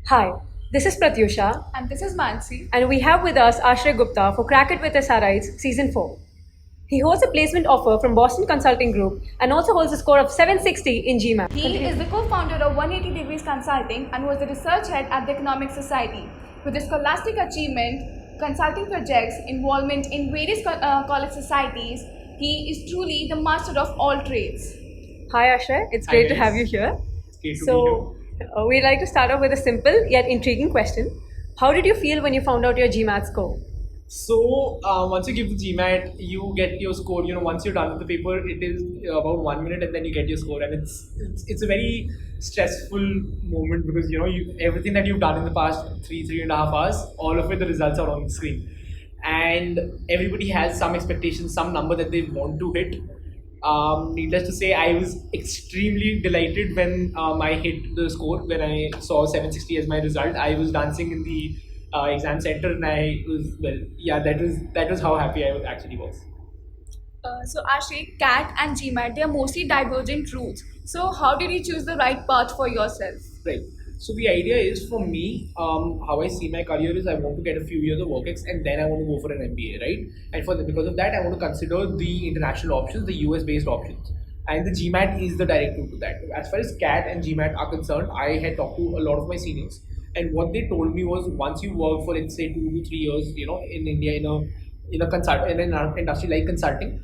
Hi, this is Pratyusha, And this is Mansi. and we have with us Ashray Gupta for Crack It with SRites Season 4. He holds a placement offer from Boston Consulting Group and also holds a score of 760 in GMAT. He is the co-founder of 180 Degrees Consulting and was the research head at the Economic Society. With his scholastic achievement, consulting projects, involvement in various college societies, he is truly the master of all trades. Hi Ashray, it's Hi great to guys. have you here. It's great to be So, we'd like to start off with a simple yet intriguing question. How did you feel when you found out your GMAT score? So once you give the GMAT, you get your score. Once you're done with the paper, it is about 1 minute, and then you get your score, and it's a very stressful moment because everything that you've done in the past three and a half hours, all of it, the results are on the screen, and everybody has some expectations, some number that they want to hit. Needless to say, I was extremely delighted when I hit the score. When I saw 760 as my result, I was dancing in the exam center, and I was yeah, that was how happy I actually was. So Ashik, CAT and GMAT, they are mostly divergent routes. So how did you choose the right path for yourself? Right. So the idea is for me, how I see my career is I want to get a few years of work ex and then I want to go for an MBA, right? And because of that, I want to consider the international options, the US based options. And the GMAT is the direct route to that. As far as CAT and GMAT are concerned, I had talked to a lot of my seniors, and what they told me was once you work for, let's say, 2 to 3 years, in India in an industry like consulting,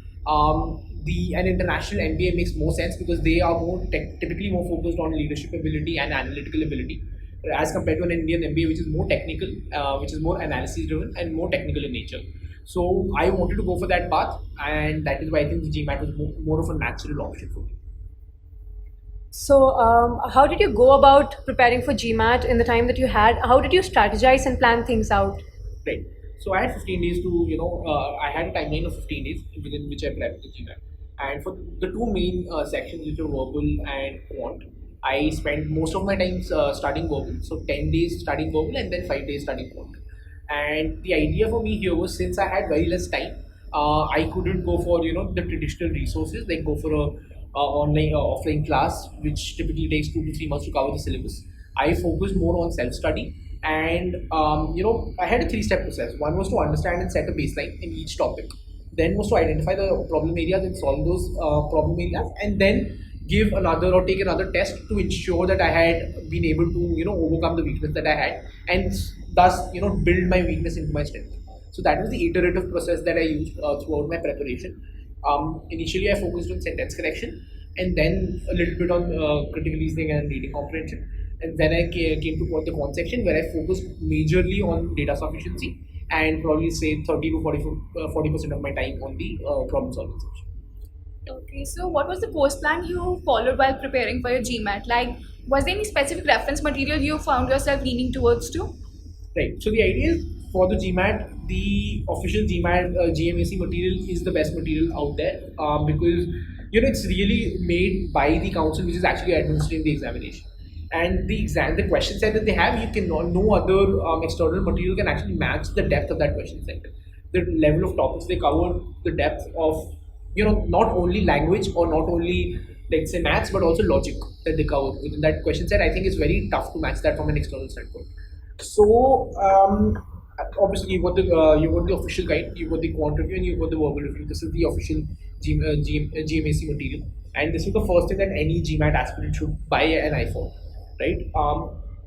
the an international MBA makes more sense because they are typically more focused on leadership ability and analytical ability as compared to an Indian MBA, which is more technical, which is more analysis driven and more technical in nature. So I wanted to go for that path, and that is why I think the GMAT was more of a natural option for me. So, how did you go about preparing for GMAT in the time that you had? How did you strategize and plan things out? Right. So I had 15 days to, I had a timeline of 15 days within which I prepped the GMAT. And for the two main sections, which are verbal and quant, I spent most of my time studying verbal. So 10 days studying verbal and then 5 days studying quant. And the idea for me here was since I had very less time, I couldn't go for, the traditional resources, like go for a online offline class, which typically takes 2 to 3 months to cover the syllabus. I focused more on self-study, and I had a three-step process. One was to understand and set a baseline in each topic. Then was to identify the problem areas and solve those problem areas, and then give another or take another test to ensure that I had been able to overcome the weakness that I had, and thus build my weakness into my strength. So that was the iterative process that I used throughout my preparation. Initially, I focused on sentence correction, and then a little bit on critical reasoning and reading comprehension. And then I came to the quant section where I focused majorly on data sufficiency and probably say 30 to 40% of my time on the problem solving section. Okay, so what was the course plan you followed while preparing for your GMAT? Like, was there any specific reference material you found yourself leaning towards to? Right. So the idea is for the GMAT, the official GMAT GMAC material is the best material out there because it's really made by the council, which is actually administering the examination. And the question set that they have, you can no other external material can actually match the depth of that question set. The level of topics they cover, the depth of not only language or not only let's say maths, but also logic that they cover within that question set. I think it's very tough to match that from an external standpoint. So obviously you got the official guide, you got the quant review, and you got the verbal review. This is the official GMAC material, and this is the first thing that any GMAT aspirant should buy an eye for, right?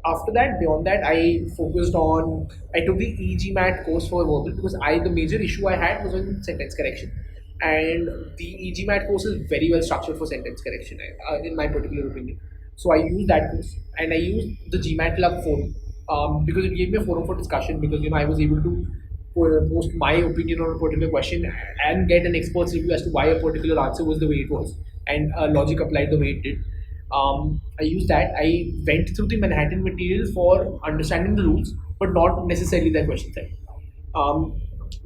After that, beyond that, I took the EGMAT course for verbal because the major issue I had was on sentence correction, and the EGMAT course is very well structured for sentence correction, in my particular opinion. So I used that course, and I used the GMAT Club forum because it gave me a forum for discussion because I was able to post my opinion on a particular question and get an expert's review as to why a particular answer was the way it was, and logic applied the way it did. I used that. I went through the Manhattan material for understanding the rules, but not necessarily the question set.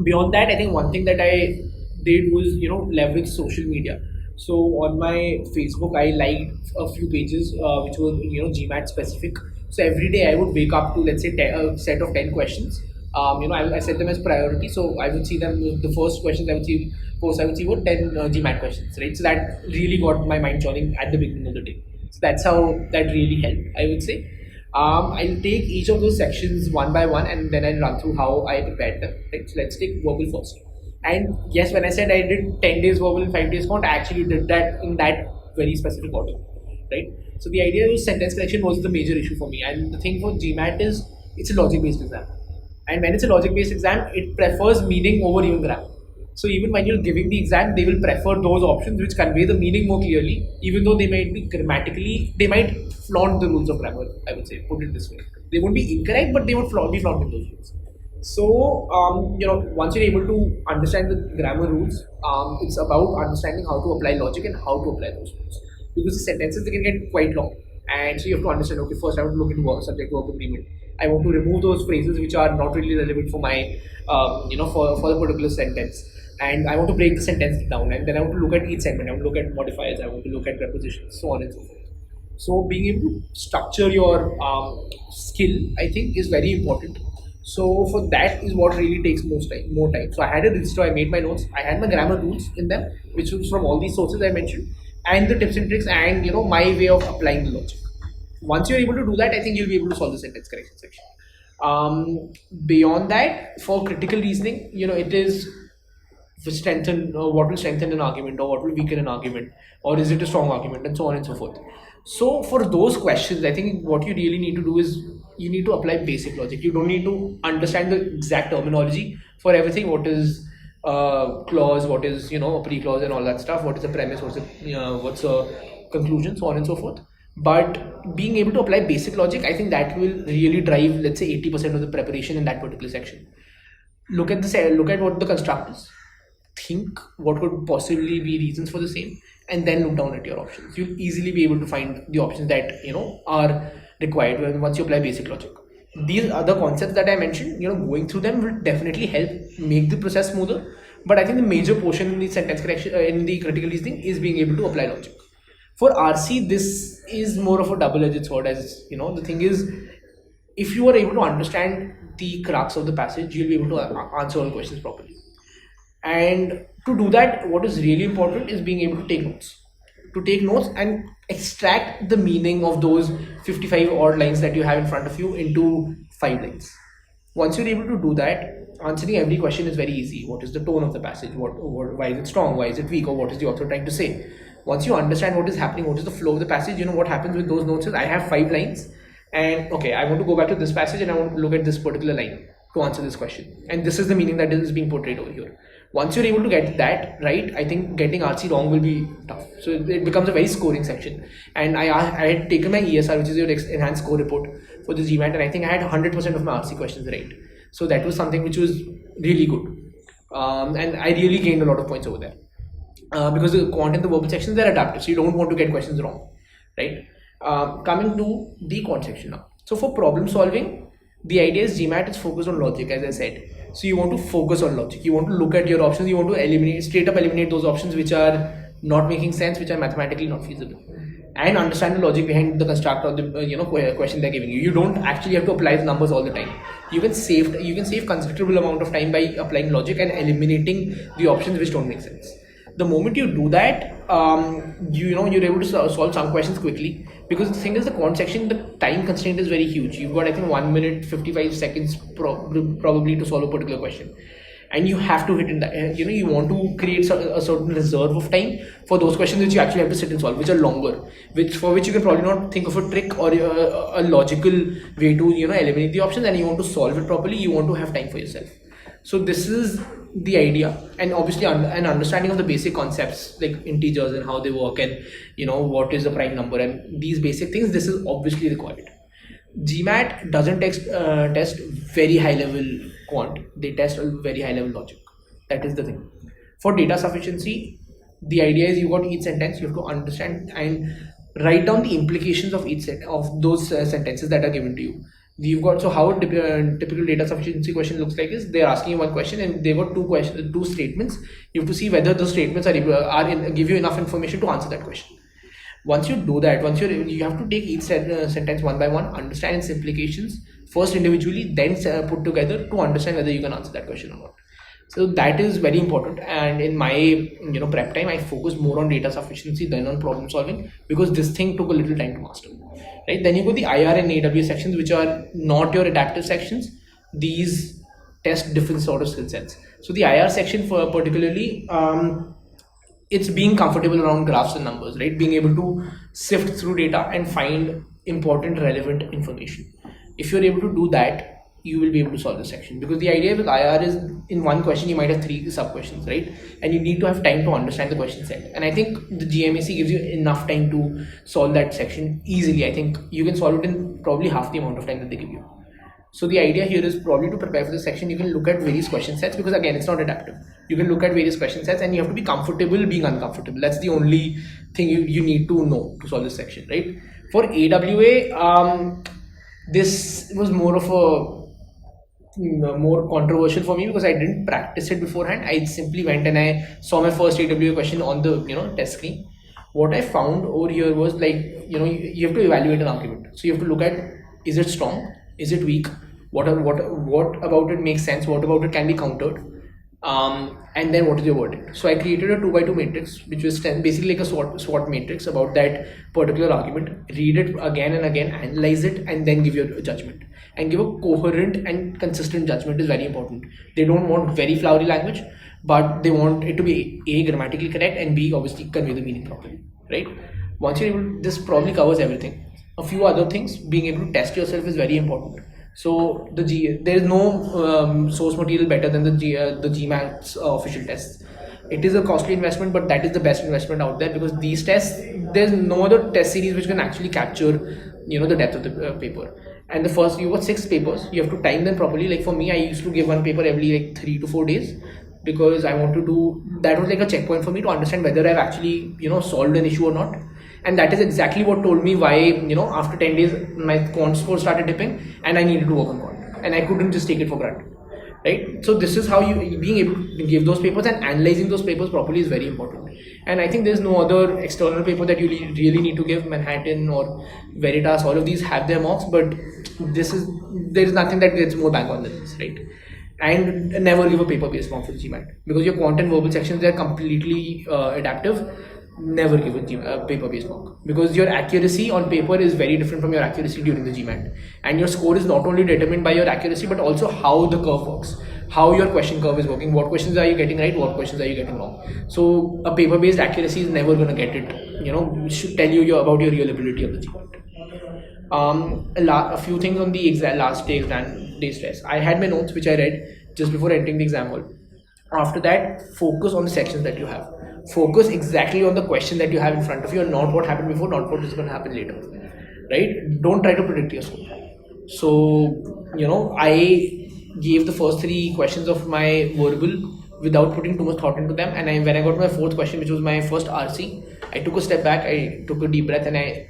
Beyond that, I think one thing that I did was leverage social media. So on my Facebook, I liked a few pages which were GMAT specific. So every day I would wake up to let's say a set of 10 questions. I set them as priority. So I would see them. The first questions I would see were 10 GMAT questions, right? So that really got my mind churning at the beginning of the day. So that's how that really helped, I would say. I'll take each of those sections one by one and then I'll run through how I prepared them. Right? So let's take verbal first. And yes, when I said I did 10 days verbal and 5 days quant, I actually did that in that very specific order. Right? So the idea was sentence correction was the major issue for me. And the thing for GMAT is it's a logic based exam. And when it's a logic based exam, it prefers meaning over even grammar. So even when you're giving the exam, they will prefer those options which convey the meaning more clearly, even though they might be grammatically, they might flaunt the rules of grammar, I would say, put it this way. They won't be incorrect, but they would be flaunting those rules. So, once you're able to understand the grammar rules, it's about understanding how to apply logic and how to apply those rules. Because the sentences, they can get quite long. And so you have to understand, okay, first I want to look into subject verb agreement. I want to remove those phrases which are not really relevant for my, for the particular sentence. And I want to break the sentence down, and then I want to look at each segment. I want to look at modifiers, I want to look at prepositions, so on and so forth. So being able to structure your skill, I think, is very important. So for that is what really takes more time. So I had a register, I made my notes, I had my grammar rules in them, which was from all these sources I mentioned, and the tips and tricks, and my way of applying the logic. Once you're able to do that, I think you'll be able to solve the sentence correction section. Beyond that, for critical reasoning, it is what will strengthen an argument or what will weaken an argument, or is it a strong argument, and so on and so forth. So for those questions, I think what you really need to do is you need to apply basic logic. You don't need to understand the exact terminology for everything. What is clause, what is a pre-clause and all that stuff, what is the premise, what's a conclusion, so on and so forth. But being able to apply basic logic, I think that will really drive, let's say, 80% of the preparation in that particular section. Look at what the construct is, think what could possibly be reasons for the same, and then look down at your options. You'll easily be able to find the options that are required once you apply basic logic. These other concepts that I mentioned, going through them will definitely help make the process smoother. But I think the major portion in the sentence correction, in the critical reasoning, is being able to apply logic. For RC, this is more of a double-edged sword. As the thing is, if you are able to understand the crux of the passage, you'll be able to answer all questions properly. And to do that, what is really important is being able to take notes. To take notes and extract the meaning of those 55 odd lines that you have in front of you into 5 lines. Once you're able to do that, answering every question is very easy. What is the tone of the passage? Why is it strong? Why is it weak? Or what is the author trying to say? Once you understand what is happening, what is the flow of the passage, what happens with those notes is I have 5 lines, and okay, I want to go back to this passage and I want to look at this particular line to answer this question. And this is the meaning that is being portrayed over here. Once you're able to get that right, I think getting RC wrong will be tough. So it becomes a very scoring section. And I had taken my ESR, which is your enhanced score report for the GMAT, and I think I had 100% of my RC questions right. So that was something which was really good. And I really gained a lot of points over there. Because the quant and the verbal sections, they're adaptive, so you don't want to get questions wrong, right? Coming to the quant section now. So for problem solving, the idea is GMAT is focused on logic, as I said. So you want to focus on logic. You want to look at your options. You want to straight up eliminate those options which are not making sense, which are mathematically not feasible, and understand the logic behind the construct or the question they're giving you. You don't actually have to apply the numbers all the time. You can save considerable amount of time by applying logic and eliminating the options which don't make sense. The moment you do that, you're able to solve some questions quickly, because the thing is, the quant section, the time constraint is very huge. You've got, I think, 1 minute 55 seconds probably to solve a particular question, and you have to hit in that. You want to create a certain reserve of time for those questions which you actually have to sit and solve, which are longer, for which you can probably not think of a trick or a logical way to eliminate the options, and you want to solve it properly. You want to have time for yourself. So this is the idea, and obviously an understanding of the basic concepts like integers and how they work, and what is a prime number, and these basic things. This is obviously required. GMAT doesn't test very high level quant. They test a very high level logic. That is the thing. For data sufficiency, the idea is you got each sentence, you have to understand and write down the implications of each set of those sentences that are given to you. We've got, so how a typical data sufficiency question looks like is they're asking you one question and they've got two statements. You have to see whether those statements give you enough information to answer that question. Once you do that, you have to take each sentence one by one, understand its implications first individually, then put together to understand whether you can answer that question or not. So that is very important. And in my prep time, I focus more on data sufficiency than on problem solving, because this thing took a little time to master. Right? Then you go the IR and AW sections, which are not your adaptive sections. These test different sort of skill sets. So the IR section for particularly, it's being comfortable around graphs and numbers, right? Being able to sift through data and find important, relevant information. If you're able to do that, you will be able to solve the section, because the idea with IR is in one question you might have 3 sub questions, right? And you need to have time to understand the question set. And I think the GMAC gives you enough time to solve that section easily. I think you can solve it in probably half the amount of time that they give you. So the idea here is probably to prepare for the section, you can look at various question sets, because again, it's not adaptive. You can look at various question sets and you have to be comfortable being uncomfortable. That's the only thing you need to know to solve this section, right? For AWA, this was more of a more controversial for me, because I didn't practice it beforehand. I simply went and I saw my first AWA question on the test screen. What I found over here was like, you have to evaluate an argument. So you have to look at, is it strong? Is it weak? What about it makes sense? What about it can be countered? And then what is your verdict? So I created a 2x2 matrix, which was basically like a SWOT matrix about that particular argument. Read it again and again, analyze it, and then give your judgment. And give a coherent and consistent judgment is very important. They don't want very flowery language, but they want it to be A, grammatically correct, and B, obviously convey the meaning properly, right? Once you're able to, this probably covers everything. A few other things, being able to test yourself is very important. So there is no source material better than the GMAT's official tests. It is a costly investment, but that is the best investment out there, because these tests, there's no other test series which can actually capture the depth of the paper. And the first, you got 6 papers, you have to time them properly. Like for me, I used to give one paper every like 3 to 4 days, because I want to do, that was like a checkpoint for me to understand whether I've actually solved an issue or not. And that is exactly what told me why after 10 days my quant score started dipping and I needed to work on quant, and I couldn't just take it for granted, right? So this is how being able to give those papers and analyzing those papers properly is very important. And I think there's no other external paper that you really need to give. Manhattan or Veritas, all of these have their mocks, but there is nothing that gets more bang on than this, right? And never give a paper-based mock for the GMAT, because your quant and verbal sections, they're completely adaptive. Never give a paper-based mock, because your accuracy on paper is very different from your accuracy during the GMAT, and your score is not only determined by your accuracy but also how the curve works, how your question curve is working, what questions are you getting right, what questions are you getting wrong. So a paper-based accuracy is never going to get it, should tell you about your real ability of the GMAT. A few things on the last day exam day stress. I had my notes which I read just before entering the exam hall. After that, focus on the sections that you have. Focus exactly on the question that you have in front of you, and not what happened before, not what is going to happen later, right? Don't try to predict your score. So I gave the first 3 questions of my verbal without putting too much thought into them, and when I got my 4th question, which was my first RC, I took a step back, I took a deep breath, and I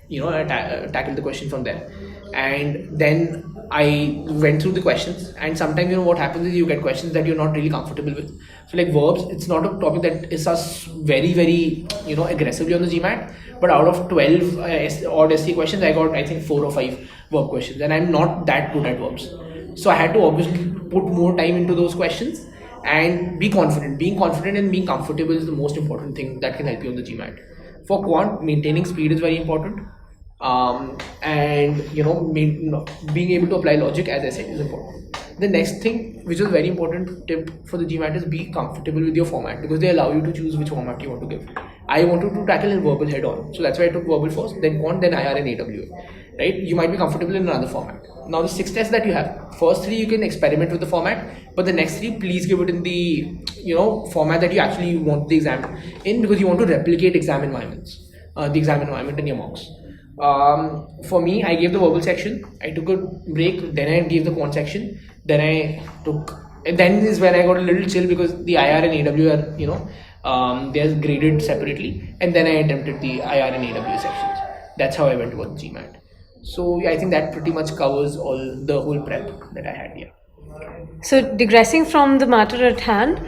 tackled the question from there. And then I went through the questions, and sometimes what happens is you get questions that you're not really comfortable with. So like verbs, it's not a topic that is us very aggressively on the GMAT, but out of 12 odd SC questions, I got I think 4 or 5 verb questions, and I'm not that good at verbs. So I had to obviously put more time into those questions and be confident. Being confident and being comfortable is the most important thing that can help you on the GMAT. For quant, maintaining speed is very important. And being able to apply logic, as I said, is important. The next thing, which is a very important tip for the GMAT, is be comfortable with your format, because they allow you to choose which format you want to give. I wanted to tackle in verbal head on, so that's why I took verbal first, then quant, then IR and AWA, right? You might be comfortable in another format. Now the 6 tests that you have, first 3 you can experiment with the format, but the next 3 please give it in the format that you actually want the exam in, because you want to replicate exam environments, the exam environment in your mocks. For me, I gave the verbal section, I took a break, then I gave the quant section, then is when I got a little chill, because the IR and AW are, they're graded separately, and then I attempted the IR and AW sections. That's how I went about the GMAT. So I think that pretty much covers the whole prep that I had here. So digressing from the matter at hand,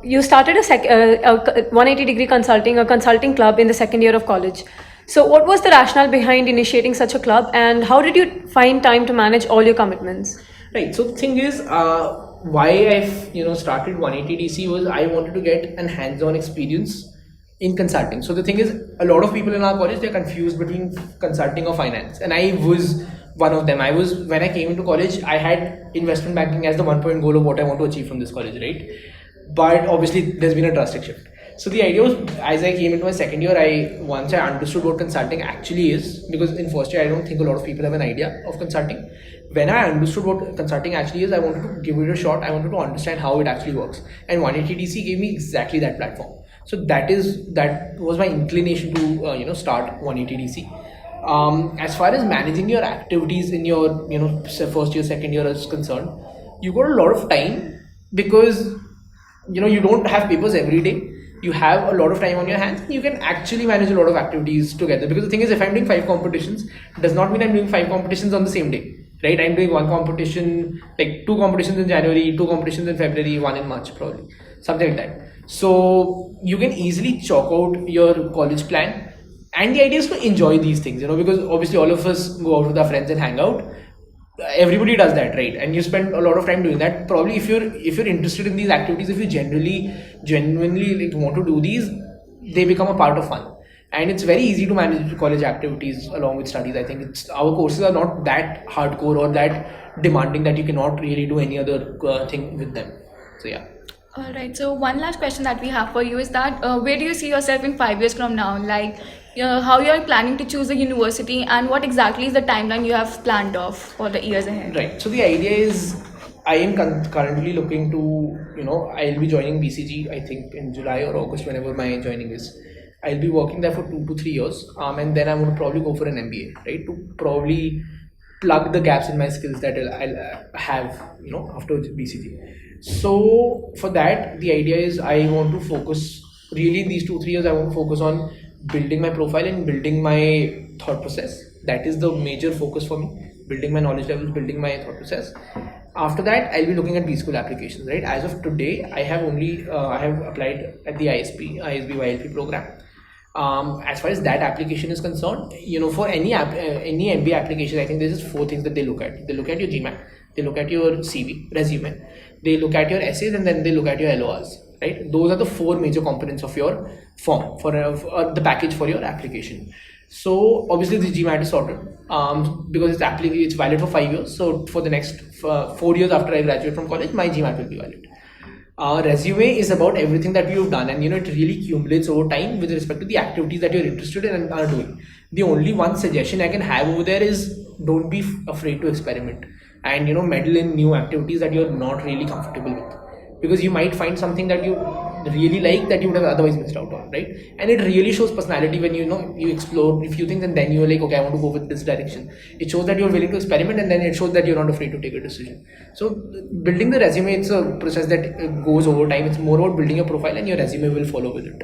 you started a 180-degree consulting club in the second year of college. So what was the rationale behind initiating such a club, and how did you find time to manage all your commitments? Right. So the thing is, why I started 180DC was I wanted to get an hands-on experience in consulting. So the thing is, a lot of people in our college, they're confused between consulting or finance, and I was one of them. When I came into college, I had investment banking as the 1 point goal of what I want to achieve from this college, right? But obviously, there's been a drastic shift. So the idea was, as I came into my second year, once I understood what consulting actually is, because in first year I don't think a lot of people have an idea of consulting. When I understood what consulting actually is, I wanted to give it a shot. I wanted to understand how it actually works, and 180DC gave me exactly that platform. So that was my inclination to start 180DC. As far as managing your activities in your first year, second year is concerned, you got a lot of time because you don't have papers every day. You have a lot of time on your hands. You can actually manage a lot of activities together, because the thing is, if I'm doing 5 competitions, it does not mean I'm doing 5 competitions on the same day, right? I'm doing 1 competition, like 2 competitions in January, 2 competitions in February, 1 in March, probably something like that. So you can easily chalk out your college plan, and the idea is to enjoy these things, because obviously all of us go out with our friends and hang out. Everybody does that, right? And you spend a lot of time doing that. Probably if you're interested in these activities, if you genuinely like want to do these, they become a part of fun. And it's very easy to manage college activities along with studies. I think our courses are not that hardcore or that demanding that you cannot really do any other thing with them. So yeah. All right. So one last question that we have for you is that where do you see yourself in 5 years from now? Like how you are planning to choose a university, and what exactly is the timeline you have planned off for the years ahead? Right. So the idea is, I am currently looking to, I'll be joining BCG, I think in July or August, whenever my joining is. I'll be working there for 2 to 3 years, and then I'm going to probably go for an MBA, right? To probably plug the gaps in my skills that I'll have, after BCG. So for that, the idea is I want to focus really in these 2-3 years. I want to focus on building my profile and building my thought process. That is the major focus for me. Building my knowledge levels, building my thought process. After that, I'll be looking at B school applications, right? As of today, I have applied at the ISB YLP program. As far as that application is concerned, for any MBA application, I think there's just 4 things that they look at. They look at your GMAT, they look at your CV, resume, they look at your essays, and then they look at your LORs, right? Those are the 4 major components of your form for the package for your application. So obviously the GMAT is sorted because it's valid for 5 years. So for the next 4 years after I graduate from college, my GMAT will be valid. Resume is about everything that you've done, and it really accumulates over time with respect to the activities that you're interested in and are doing. The only one suggestion I can have over there is, don't be afraid to experiment and meddle in new activities that you're not really comfortable with, because you might find something that you really like that you would have otherwise missed out on, right? And it really shows personality when you explore a few things and then you're like, okay, I want to go with this direction. It shows that you're willing to experiment, and then it shows that you're not afraid to take a decision. So building the resume, it's a process that goes over time. It's more about building a profile, and your resume will follow with it.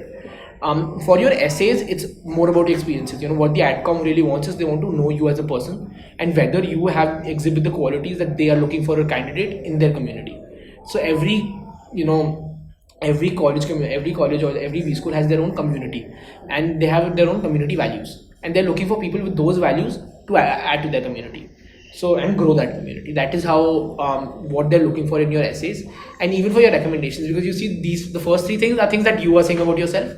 For your essays, it's more about experiences. What the AdCom really wants is they want to know you as a person and whether you have exhibit the qualities that they are looking for a candidate in their community. So every college or every B school has their own community, and they have their own community values, and they're looking for people with those values to add to their community. So, and grow that community. That is how what they're looking for in your essays, and even for your recommendations, because you see the first 3 things are things that you are saying about yourself.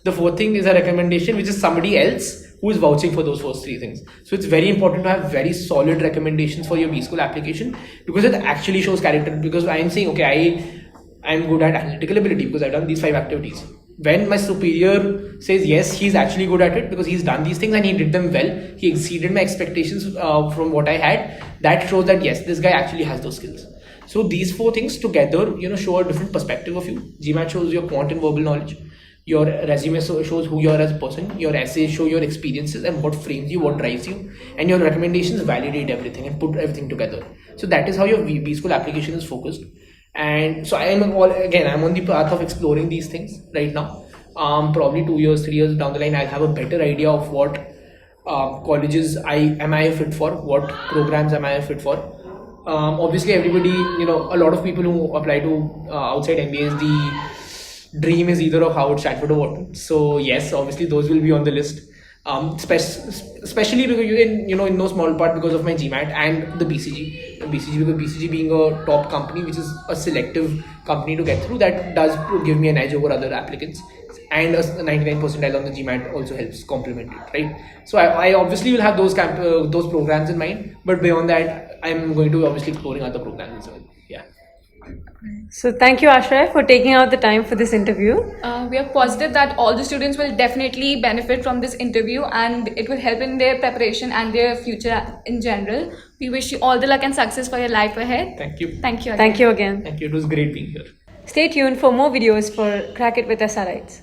The 4th thing is a recommendation, which is somebody else who is vouching for those first 3 things. So it's very important to have very solid recommendations for your B school application, because it actually shows character. Because I am saying, okay, I'm good at analytical ability because I've done these 5 activities. When my superior says yes, he's actually good at it because he's done these things and he did them well, he exceeded my expectations from what I had, that shows that yes, this guy actually has those skills. So these 4 things together, show a different perspective of you. GMAT shows your quant and verbal knowledge. Your resume shows who you are as a person. Your essays show your experiences and what frames you, what drives you. And your recommendations validate everything and put everything together. So that is how your B school application is focused. And so I'm on the path of exploring these things right now. Probably 2 years, 3 years down the line, I'll have a better idea of what colleges am I a fit for, what programs am I a fit for. Obviously everybody, a lot of people who apply to outside MBAs, the dream is either of Howard, Stanford or Wharton. So yes, obviously those will be on the list. Especially because in no small part because of my GMAT and the BCG. Because BCG being a top company, which is a selective company to get through, that does give me an edge over other applicants. And a 99 percentile on the GMAT also helps complement it, right? So I obviously will have those programs in mind, but beyond that, I'm going to obviously exploring other programs as well. Yeah. So thank you, Ashray, for taking out the time for this interview. We are positive that all the students will definitely benefit from this interview and it will help in their preparation and their future in general. We wish you all the luck and success for your life ahead. Thank you. Thank you again. Thank you again. Thank you. It was great being here. Stay tuned for more videos for Crack It with SRites.